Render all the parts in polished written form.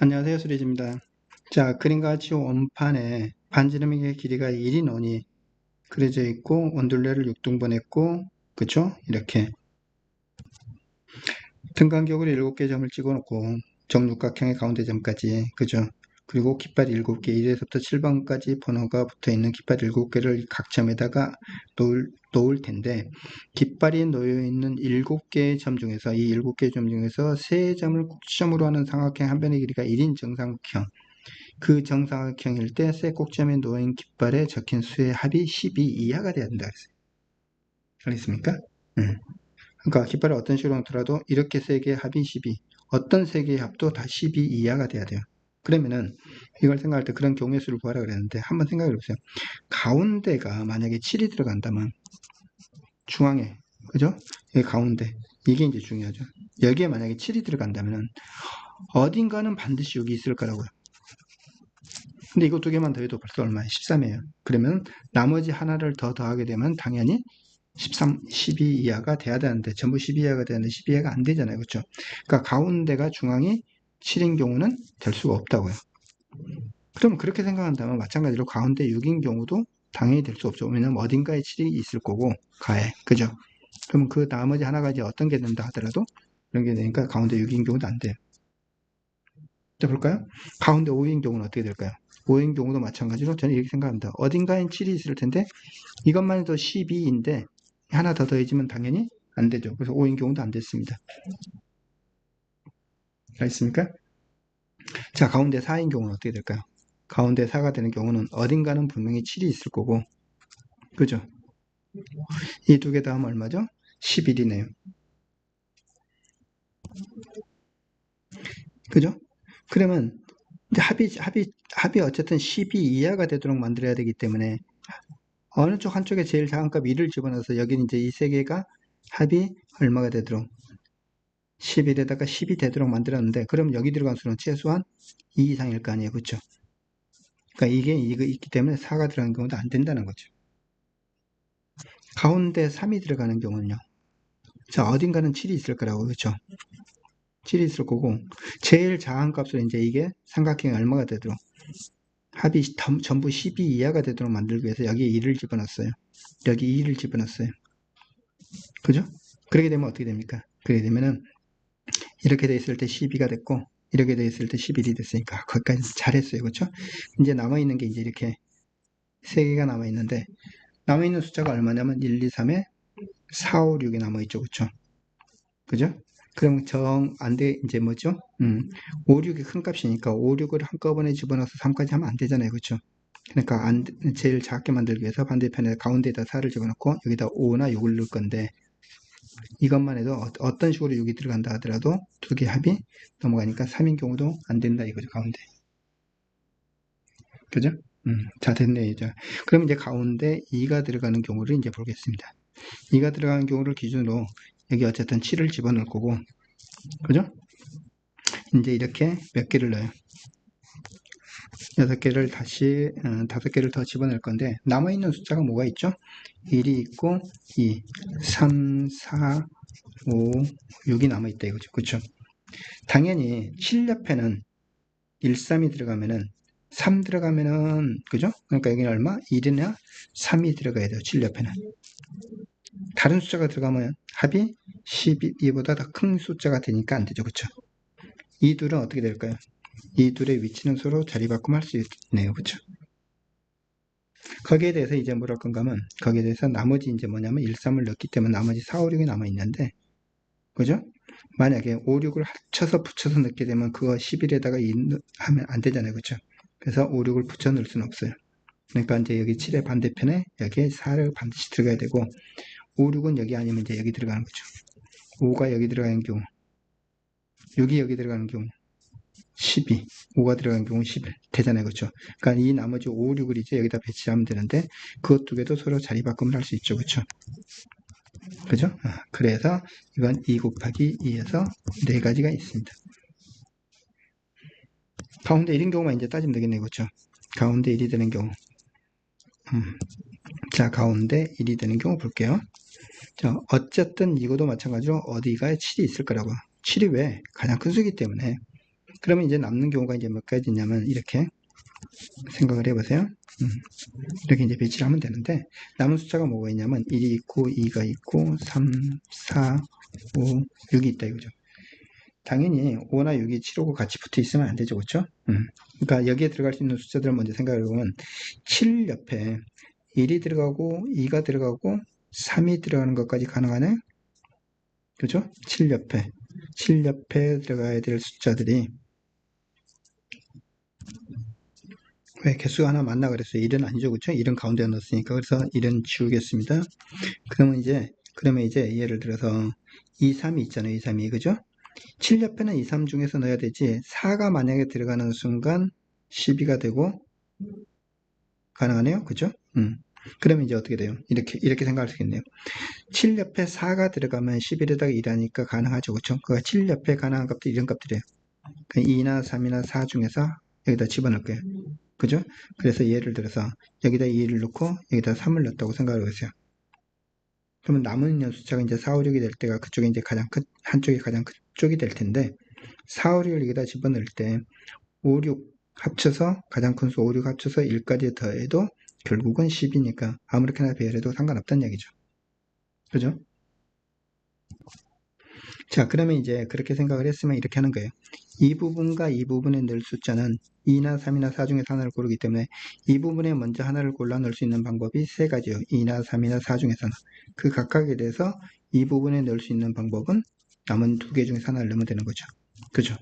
안녕하세요. 수리지입니다. 자, 그림과 같이 원판에 반지름의 길이가 1인 원이 그려져 있고 원둘레를 6등분 했고, 그쵸? 이렇게 등간격으로 7개 점을 찍어놓고 정육각형의 가운데 점까지, 그죠? 그리고 깃발 7개, 1에서부터 7번까지 번호가 붙어있는 깃발 7개를 각 점에다가 놓을 텐데, 깃발이 놓여있는 7개의 점 중에서, 이 7개의 점 중에서 3점을 꼭지점으로 하는 삼각형 한 변의 길이가 1인 정삼각형, 그 정사각형일 때 세 꼭지점에 놓인 깃발에 적힌 수의 합이 12 이하가 돼야 된다 그랬어요. 알겠습니까? 그러니까 깃발을 어떤 식으로 놓더라도 이렇게 세 개의 합이 12, 어떤 세 개의 합도 다 12 이하가 돼야 돼요. 그러면은 이걸 생각할 때 그런 경우의 수를 구하라 그랬는데 한번 생각해 보세요. 가운데가 만약에 7이 들어간다면 중앙에, 그죠? 여기 가운데, 이게 이제 중요하죠. 여기에 만약에 7이 들어간다면 어딘가는 반드시 여기 있을 거라고요. 근데 이거 두 개만 더해도 벌써 얼마예요? 13이에요. 그러면 나머지 하나를 더 더하게 되면 당연히 13, 12 이하가 돼야 되는데 전부 12 이하가 되는데 12 이하가 안 되잖아요. 그렇죠? 그러니까 가운데가 중앙이 7인 경우는 될 수가 없다고요. 그럼 그렇게 생각한다면 마찬가지로 가운데 6인 경우도 당연히 될 수 없죠. 왜냐면 어딘가에 7이 있을 거고 가에. 그죠? 그럼 그 나머지 하나가 이제 어떤 게 된다 하더라도 이런 게 되니까 가운데 6인 경우도 안 돼요. 자, 볼까요? 가운데 5인 경우는 어떻게 될까요? 5인 경우도 마찬가지로 저는 이렇게 생각합니다. 어딘가엔 7이 있을 텐데 이것만 해도 12인데 하나 더 더해지면 당연히 안 되죠. 그래서 5인 경우도 안 됐습니다. 알겠습니까? 자, 가운데 4인 경우는 어떻게 될까요? 가운데 4가 되는 경우는 어딘가는 분명히 7이 있을 거고, 그죠? 이 두 개 더하면 얼마죠? 11이네요. 그죠? 그러면 이제 합이 어쨌든 12 이하가 되도록 만들어야 되기 때문에 어느 쪽 한쪽에 제일 작은 값 1을 집어넣어서 여기는 이제 이 세 개가 합이 얼마가 되도록 11에다가 10이 되도록 만들었는데 그럼 여기 들어간 수는 최소한 2 이상일 거 아니에요. 그렇죠? 그러니까 이게 이거 있기 때문에 4가 들어가는 경우도 안 된다는 거죠. 가운데 3이 들어가는 경우는요. 자, 어딘가는 7이 있을 거라고. 그렇죠? 7이 있을 거고 제일 작은 값으로 이제 이게 삼각형이 얼마가 되도록 합이 전부 12 이하가 되도록 만들기 위해서 여기에 1을 집어넣었어요. 여기 2를 집어넣었어요. 그죠? 그렇게 되면 어떻게 됩니까? 그렇게 되면은 이렇게 돼 있을 때 12가 됐고 이렇게 돼 있을 때 11이 됐으니까 거기까지 잘했어요. 그렇죠? 이제 남아있는 게 이제 이렇게 3개가 남아있는데 남아있는 숫자가 얼마냐면 1, 2, 3에 4, 5, 6이 남아있죠. 그쵸? 그죠? 그럼 안 돼, 이제 뭐죠? 5, 6이 큰 값이니까 5, 6을 한꺼번에 집어넣어서 3까지 하면 안 되잖아요. 그쵸? 그러니까 제일 작게 만들기 위해서 반대편에 가운데에다 4를 집어넣고 여기다 5나 6을 넣을 건데 이것만 해도 어떤 식으로 6이 들어간다 하더라도 두 개 합이 넘어가니까 3인 경우도 안 된다 이거죠. 가운데. 그죠? 자, 됐네, 이제. 그럼 이제 가운데 2가 들어가는 경우를 이제 보겠습니다. 2가 들어가는 경우를 기준으로 여기 어쨌든 7을 집어넣을 거고, 그죠? 이제 이렇게 몇 개를 넣어요? 6개를 다시, 5개를 더 집어넣을 건데, 남아있는 숫자가 뭐가 있죠? 1이 있고, 2, 3, 4, 5, 6이 남아있다 이거죠. 그쵸? 당연히 7 옆에는 1, 3이 들어가면은 3 들어가면은, 그죠? 그러니까 여기는 얼마? 1이나 3이 들어가야 돼요. 7 옆에는. 다른 숫자가 들어가면 합이 12보다 더 큰 숫자가 되니까 안 되죠. 그쵸? 이 둘은 어떻게 될까요? 이 둘의 위치는 서로 자리바꿈 할 수 있네요. 그쵸? 거기에 대해서 이제 뭐랄 건가 하면, 거기에 대해서 나머지 이제 뭐냐면 1, 3을 넣기 때문에 나머지 4, 5, 6이 남아있는데, 그죠? 만약에 5, 6을 합쳐서 붙여서 넣게 되면 그거 11에다가 2 하면 안 되잖아요. 그쵸? 그래서 5, 6을 붙여 넣을 수는 없어요. 그러니까 이제 여기 7의 반대편에 여기에 4를 반드시 들어가야 되고, 5, 6은 여기 아니면 이제 여기 들어가는 거죠. 5가 여기 들어가는 경우, 6이 여기 들어가는 경우, 12, 5가 들어가는 경우 11 되잖아요. 그렇죠? 그러니까 이 나머지 5, 6을 이제 여기다 배치하면 되는데 그것 두 개도 서로 자리 바꿈을 할 수 있죠. 그렇죠? 그죠? 그래서 이건 2 곱하기 2에서 4가지가 있습니다. 가운데 1인 경우만 이제 따지면 되겠네요. 그렇죠? 가운데 1이 되는 경우. 자, 가운데 1이 되는 경우 볼게요. 자, 어쨌든 이것도 마찬가지로 어디가에 7이 있을 거라고. 7이 왜? 가장 큰 수이기 때문에 그러면 이제 남는 경우가 이제 몇 가지 있냐면 이렇게 생각을 해보세요. 이렇게 이제 배치를 하면 되는데 남은 숫자가 뭐가 있냐면 1이 있고 2가 있고 3, 4, 5, 6이 있다 이거죠. 당연히 5나 6이 7하고 같이 붙어 있으면 안 되죠. 그렇죠? 그러니까 여기에 들어갈 수 있는 숫자들을 먼저 생각해 보면 7 옆에 1이 들어가고 2가 들어가고 3이 들어가는 것까지 가능하네. 그죠? 7 옆에 들어가야 될 숫자들이 왜 개수가 하나 맞나 그랬어요. 1은 아니죠. 그렇죠? 1은 가운데 넣었으니까. 그래서 1은 지우겠습니다. 그러면 이제 예를 들어서 2, 3이 있잖아요. 2, 3이. 그죠? 7 옆에는 2, 3 중에서 넣어야 되지. 4가 만약에 들어가는 순간 12가 되고 가능하네요. 그죠? 그러면 이제 어떻게 돼요? 이렇게 생각할 수 있겠네요. 7 옆에 4가 들어가면 11에다가 1하니까 가능하죠. 그쵸? 그러니까 7 옆에 가능한 값들이 이런 값들이에요. 그러니까 2나 3이나 4 중에서 여기다 집어넣을 거예요. 그죠? 그래서 예를 들어서 여기다 2를 넣고 여기다 3을 넣었다고 생각을 해보세요. 그러면 남은 있는 숫자가 이제 4, 5, 6이 될 때가 그쪽에 이제 한쪽이 가장 큰 쪽이 될 텐데 4, 5, 6을 여기다 집어넣을 때 5, 6 합쳐서 가장 큰 수 5, 6 합쳐서 1까지 더해도 결국은 10이니까 아무렇게나 배열해도 상관없다는 얘기죠. 그죠? 자, 그러면 이제 그렇게 생각을 했으면 이렇게 하는 거예요. 이 부분과 이 부분에 넣을 숫자는 2나 3이나 4 중에서 하나를 고르기 때문에 이 부분에 먼저 하나를 골라 넣을 수 있는 방법이 세 가지요. 2나 3이나 4 중에서는. 그 각각에 대해서 이 부분에 넣을 수 있는 방법은 남은 두 개 중에서 하나를 넣으면 되는 거죠. 그죠?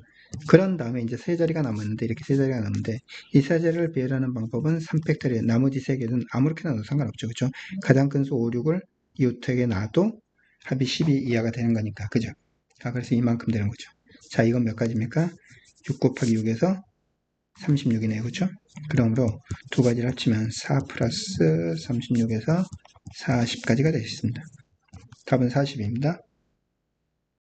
그런 다음에 이제 세 자리가 남았는데 이렇게 세 자리가 남는데 이 세 자리를 배열하는 방법은 3팩터리얼. 나머지 세 개는 아무렇게나 넣어도 상관없죠. 그죠? 가장 큰 수 5, 6을 이웃에게 놔도 합이 12 이하가 되는 거니까. 그죠? 자, 그래서 이만큼 되는 거죠. 자, 이건 몇 가지입니까? 6 곱하기 6에서 36이네요. 그렇죠? 그러므로 두 가지를 합치면 4 플러스 36에서 40까지가 되겠습니다. 답은 40입니다.